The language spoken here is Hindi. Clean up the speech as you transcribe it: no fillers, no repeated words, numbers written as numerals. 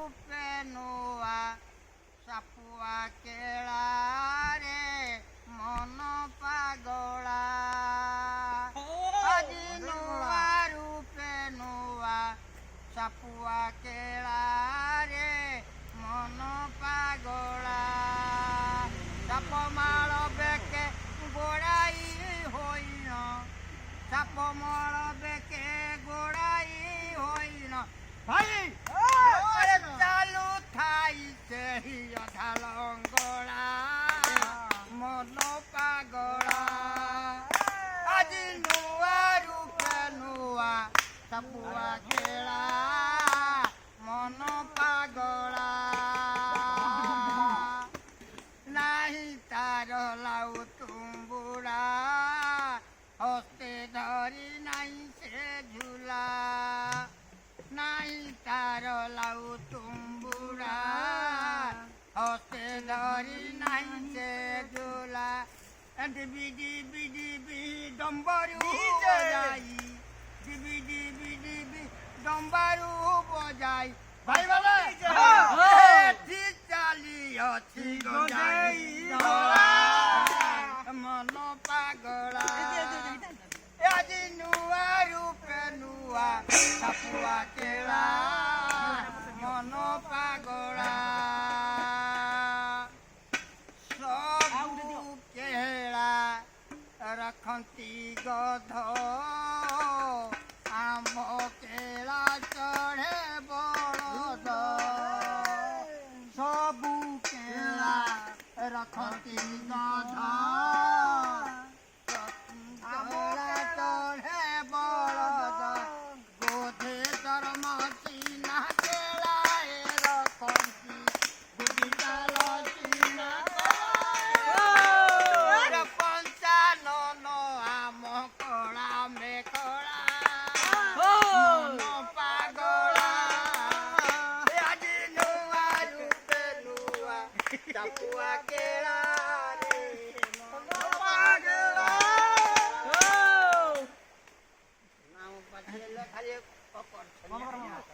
रूपे नुआ सापुआ केला रे मन पागला আজি नुआ रूपे नुआ सापुआ केला रे मन पागला साप माल बेके गोड़ाई होइन साप माल बेके गोड़ाई होइन भाई अरे चालू थाई सेही अधा लंगड़ा मन पागला আজি नुआ रूपे नुआ सापुआ केला मन पागला नाही तार लाउ तुम्बुड़ा हस्ते धरी नहीं से झूला नहीं तार लाउ तुम्बुड़ा हस्ते धरी नहीं से झूला डिबी डिबी डिबी डम्बरू बजाई डिबी डिबी डिबी डम्बरू बजाई भाई वाले ठीक चाली अच्छी गजाई मन पागला আজি नुआ रूपे नुआ सापुआ केला मन पागला सबू केला रखती गध आम केला चढ़े बड़द सबू केला रखती गध केला चढ़े बड़द गोधे धर्मती ना केला रखती गुडिकाल सीना पंचानन आम कड़ा मेखड़ा मन पागला আজি नुआ रूपे नुआ सापुआ के